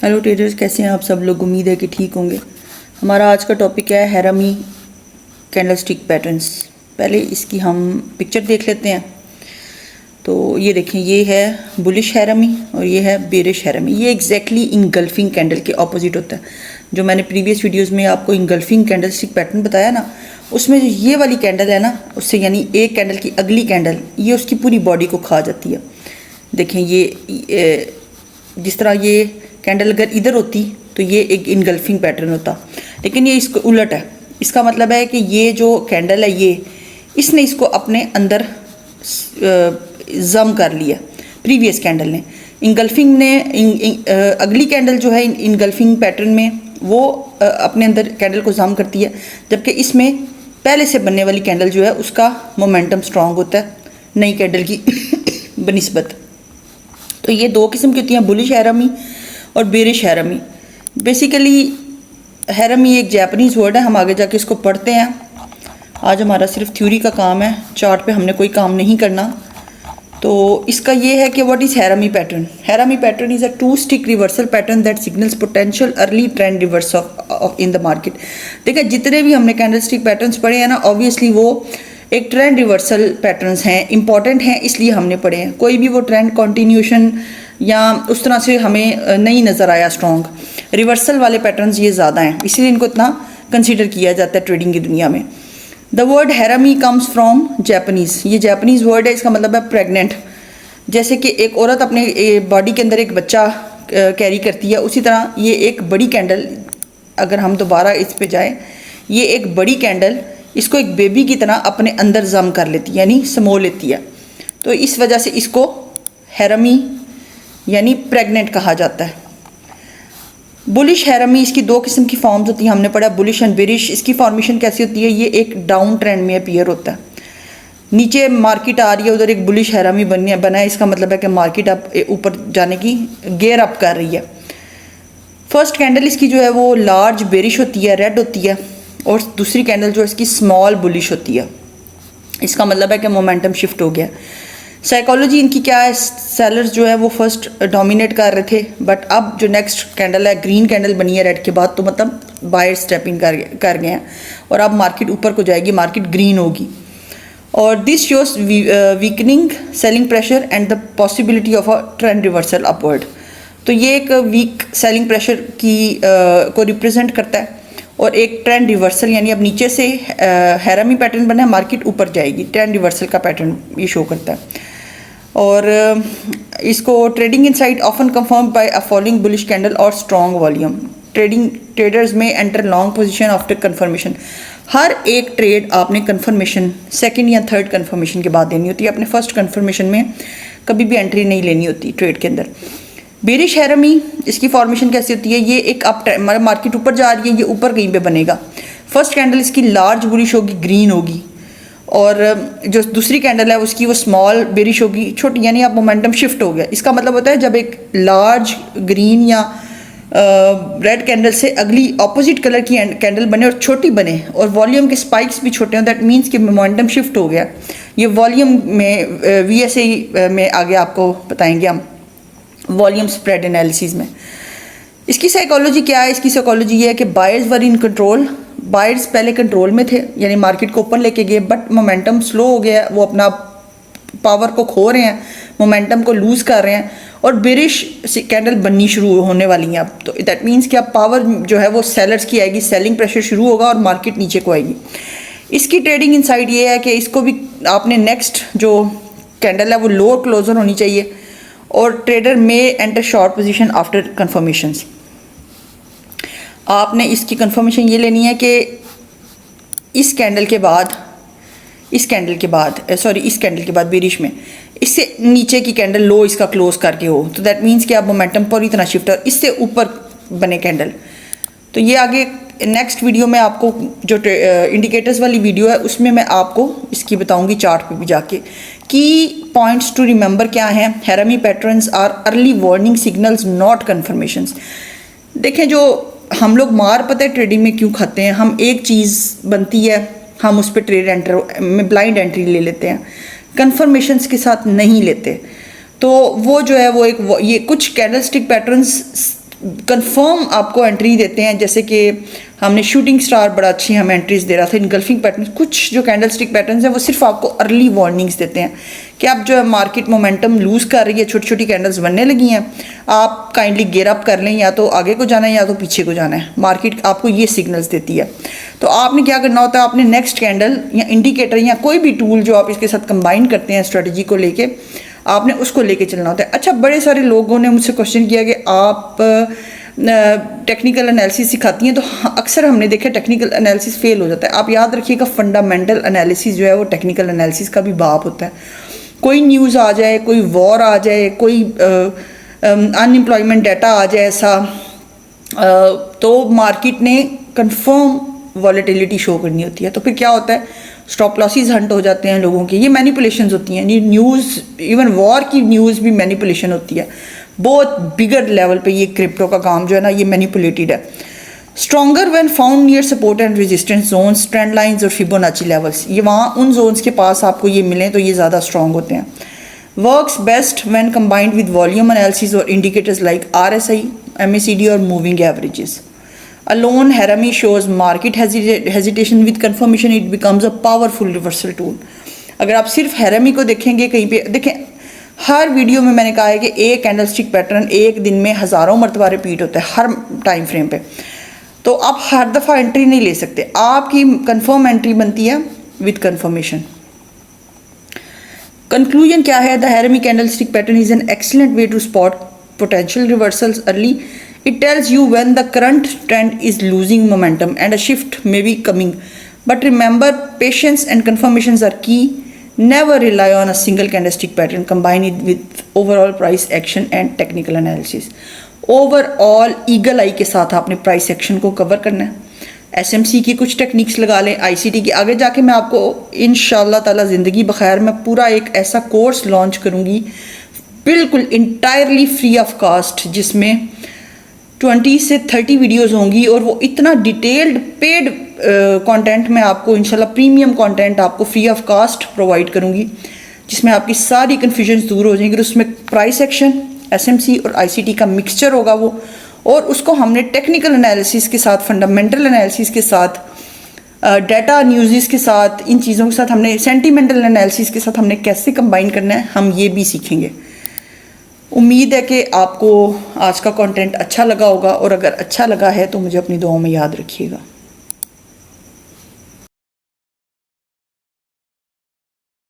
Hello traders, कैसे हैं आप सब लोग। उम्मीद है कि ठीक होंगे। हमारा आज का टॉपिक है हैरामी कैंडलस्टिक पैटर्न्स। पहले इसकी हम पिक्चर देख लेते हैं। तो ये देखें, ये है बुलिश हैरामी और ये है बेरिश हैरामी। ये एग्जैक्टली इंगल्फिंग कैंडल के ऑपोजिट होता है। जो मैंने प्रीवियस वीडियोस में आपको इंगल्फिंग कैंडलस्टिक पैटर्न बताया ना, उसमें जो ये वाली कैंडल है ना, उससे यानी एक कैंडल की अगली कैंडल ये उसकी पूरी बॉडी को खा जाती है। देखें, ये जिस तरह ये कैंडल अगर इधर होती तो ये एक इनगल्फिंग पैटर्न होता, लेकिन ये इसको उलट है। इसका मतलब है कि ये जो कैंडल है ये इसने इसको अपने अंदर जम कर लिया। प्रीवियस कैंडल ने इनगल्फिंग ने अगली कैंडल जो है इनगल्फिंग पैटर्न में वो अपने अंदर कैंडल को जम करती है, जबकि इसमें पहले से बनने वाली कैंडल जो है उसका मोमेंटम स्ट्रांग होता है नई कैंडल की बनिस्बत। तो ये दो किस्म की होती हैं, बुलिश हैरामी और बेरिश हैरामी। बेसिकली हैरामी एक जापानीज़ वर्ड है, हम आगे जाके इसको पढ़ते हैं। आज हमारा सिर्फ थ्योरी का काम है, चार्ट पे हमने कोई काम नहीं करना। तो इसका ये है कि what is harami pattern. Harami pattern is a two stick reversal pattern that signals potential early trend reversal in the market. देखिए, जितने भी हमने कैंडलस्टिक पैटर्न्स पढ़े हैं ना, ऑब्वियसली वो एक ट्रेंड रिवर्सल पैटर्न्स हैं, इंपॉर्टेंट हैं, इसलिए हमने पढ़े हैं। कोई भी वो ट्रेंड कंटिन्यूशन या उस तरह से हमें नहीं नज़र आया स्ट्रॉन्ग, रिवर्सल वाले पैटर्न्स ये ज़्यादा हैं, इसलिए इनको इतना कंसीडर किया जाता है ट्रेडिंग की दुनिया में। The word harami comes from Japanese. ये जापानीज़ वर्ड है, इसका मतलब है प्रेग्नेंट। जैसे कि एक औरत अपने बॉडी के अंदर एक बच्चा कैरी करती है, उसी तरह ये एक बड़ी कैंडल, अगर हम दोबारा इस पे जाए, ये एक बड़ी कैंडल इसको एक बेबी की तरह अपने अंदर जम कर लेती है, यानी समो लेती है। तो इस वजह से इसको हैरामी यानी प्रेग्नेंट कहा जाता है। बुलिश हैरामी, इसकी दो किस्म की फॉर्म्स होती हैं, हमने पढ़ा बुलिश एंड बेरिश। इसकी फॉर्मेशन कैसी होती है, ये एक डाउन ट्रेंड में अपीयर होता है। नीचे मार्केट आ रही है, उधर एक बुलिश हैरामी बना है, इसका मतलब है कि मार्केट अब ऊपर जाने की गेयर अप कर रही है। फर्स्ट कैंडल इसकी जो है वो लार्ज बेरिश होती है, रेड होती है, और दूसरी कैंडल जो है इसकी स्मॉल बुलिश होती है। इसका मतलब है कि मोमेंटम शिफ्ट हो गया। साइकोलॉजी इनकी क्या है, सेलर्स जो है वो फर्स्ट डोमिनेट कर रहे थे, बट अब जो नेक्स्ट कैंडल है ग्रीन कैंडल बनी है रेड के बाद, तो मतलब बायर स्टेपिंग कर गए हैं और अब मार्केट ऊपर को जाएगी, मार्केट ग्रीन होगी। और this shows weakening selling pressure and the possibility of a trend reversal upward. तो ये एक वीक सेलिंग प्रेशर की को रिप्रेजेंट करता है और एक ट्रेंड रिवर्सल, यानी अब नीचे से हैरामी पैटर्न बना है, मार्केट ऊपर जाएगी, ट्रेंड रिवर्सल का पैटर्न ये शो करता है। और इसको trading insight often confirm by a following bullish candle और स्ट्रॉन्ग वॉल्यूम। ट्रेडर्स में enter long position after confirmation. हर एक ट्रेड आपने कंफर्मेशन सेकंड या थर्ड कंफर्मेशन के बाद देनी होती है, अपने फर्स्ट कंफर्मेशन में कभी भी एंट्री नहीं लेनी होती ट्रेड के अंदर। बेरिश हैरामी, इसकी फॉर्मेशन कैसी होती है, ये एक अप मार्केट ऊपर जा रही है, ये ऊपर कहीं पे बनेगा। फर्स्ट कैंडल इसकी लार्ज बुलिश होगी, ग्रीन होगी, और जो दूसरी कैंडल है उसकी वो स्मॉल बेरिश होगी, छोटी, यानी अब मोमेंटम शिफ्ट हो गया। इसका मतलब होता है जब एक लार्ज ग्रीन या रेड कैंडल से अगली ऑपोजिट कलर की कैंडल बने और छोटी बने और वॉल्यूम के स्पाइक्स भी छोटे हों, दैट मीन्स कि मोमेंटम शिफ्ट हो गया। ये वॉल्यूम में VSA में आगे आपको बताएंगे हम, वॉल्यूम स्प्रेड एनालिसिस में। इसकी साइकोलॉजी क्या है, इसकी साइकोलॉजी ये है कि buyers were in control. Buyers पहले कंट्रोल में थे, यानी मार्केट को ऊपर लेके गए, बट मोमेंटम स्लो हो गया, वो अपना पावर को खो रहे हैं, मोमेंटम को लूज़ कर रहे हैं, और बेरिश कैंडल बननी शुरू होने वाली हैं अब। तो दैट मीन्स कि अब पावर जो है वो सेलर्स की आएगी, सेलिंग प्रेशर शुरू होगा और मार्केट नीचे को आएगी। इसकी ट्रेडिंग इनसाइड ये है कि इसको भी आपने नेक्स्ट जो कैंडल है वो लोअर क्लोजर होनी चाहिए, और ट्रेडर में enter short position after confirmations. आपने इसकी कंफर्मेशन ये लेनी है कि इस कैंडल के बाद इस कैंडल के बाद बेरिश में इससे नीचे की कैंडल लो इसका क्लोज करके हो, तो दैट मीन्स कि आप मोमेंटम पूरी तरह शिफ्ट और इससे ऊपर बने कैंडल। तो ये आगे नेक्स्ट वीडियो में आपको जो इंडिकेटर्स वाली वीडियो है उसमें मैं आपको इसकी बताऊंगी, चार्ट पे भी जाके। की पॉइंट्स टू रिमेंबर क्या हैं, harami patterns are early warning signals not confirmations. देखें, जो हम लोग मार पता है ट्रेडिंग में क्यों खाते हैं, हम एक चीज़ बनती है, हम उस पर ट्रेड एंटर में ब्लाइंड एंट्री ले लेते हैं, कन्फर्मेशंस के साथ नहीं लेते। तो वो जो है वो एक ये कुछ कैंडलस्टिक पैटर्न्स कंफर्म आपको एंट्री देते हैं, जैसे कि हमने शूटिंग स्टार बड़ा अच्छी हमें एंट्रीज दे रहा था इनगल्फिंग पैटर्न। कुछ जो कैंडल स्टिक पैटर्न्स हैं वो सिर्फ आपको अर्ली वार्निंग्स देते हैं कि अब जो है मार्केट मोमेंटम लूज़ कर रही है, छोटी छोटी कैंडल्स बनने लगी हैं, आप काइंडली गेयर अप कर लें, या तो आगे को जाना है या तो पीछे को जाना है। मार्केट आपको ये सिग्नल्स देती है, तो आपने क्या करना होता है, आपने नेक्स्ट कैंडल या इंडिकेटर या कोई भी टूल जो आप इसके साथ कंबाइन करते हैं स्ट्रेटजी को लेके, आपने उसको लेके चलना होता है। अच्छा, बड़े सारे लोगों ने मुझसे क्वेश्चन किया कि आप टेक्निकल एनालिसिस सिखाती हैं, तो अक्सर हमने देखा टेक्निकल एनालिसिस फेल हो जाता है। आप याद रखिएगा, फंडामेंटल एनालिसिस जो है वो टेक्निकल एनालिसिस का भी बाप होता है। कोई न्यूज़ आ जाए, कोई वॉर आ जाए, कोई अनएम्प्लॉयमेंट डाटा आ जाए ऐसा, तो मार्केट ने कंफर्म वॉलेटिलिटी शो करनी होती है, तो फिर क्या होता है, स्टॉप लॉसेस हंट हो जाते हैं लोगों के। ये मैनिपुलेशंस होती हैं, ये न्यूज़, इवन वॉर की न्यूज़ भी मैनिपुलेशन होती है। बहुत बिगर लेवल पे ये क्रिप्टो का काम जो है ना, ये मैनिपुलेटेड है। Stronger when found near support and resistance zones, trend lines और फिबोनाची लेवल्स, ये वहाँ उन जोन्स के पास आपको ये मिलें तो ये ज़्यादा स्ट्रॉन्ग होते हैं। Works best when combined with volume analysis और इंडिकेटर्स लाइक RSI, MACD और moving averages. Alone Harami shows market hesitation with confirmation, it becomes a powerful reversal tool। अगर आप सिर्फ हैरमी को देखेंगे, कहीं पे देखें, हर वीडियो में मैंने कहा है कि एक कैंडलस्टिक पैटर्न एक दिन में हज़ारों मरतबा रिपीट होता है हर टाइम फ्रेम पे, तो आप हर दफ़ा एंट्री नहीं ले सकते। आपकी कंफर्म एंट्री बनती है विद कंफर्मेशन। कंक्लूजन क्या है, the harami candlestick pattern is an excellent way to spot potential reversals early। It tells you when the current trend is losing momentum and a shift may be coming. But remember, patience and confirmations are key. Never rely on a single candlestick pattern. Combine it with overall price action and technical analysis. Overall eagle eye के साथ आपने price action को cover करना है। SMC की कुछ techniques लगा लें, ICT की आगे जाके मैं आपको इंशाल्लाह ताला ज़िंदगी बखैर मैं पूरा एक ऐसा कोर्स लॉन्च करूँगी, बिल्कुल इंटायरली फ्री ऑफ कास्ट, जिसमें 20 से 30 वीडियोस होंगी, और वो इतना डिटेल्ड पेड कंटेंट मैं आपको इंशाल्लाह, प्रीमियम कंटेंट आपको फ्री ऑफ कास्ट प्रोवाइड करूँगी, जिसमें आपकी सारी कन्फ्यूजन्स दूर हो जाएंगी। उसमें प्राइस एक्शन, SMC और ICT का मिक्सचर होगा वो, और उसको हमने टेक्निकल एनालिसिस के साथ, फंडामेंटल एनालिसिस के साथ, डाटा न्यूज़ के साथ, इन चीज़ों के साथ हमने सेंटिमेंटल एनालिसिस के साथ हमने कैसे कंबाइन करना है, हम ये भी सीखेंगे। उम्मीद है कि आपको आज का कंटेंट अच्छा लगा होगा, और अगर अच्छा लगा है तो मुझे अपनी दुआओं में याद रखिएगा।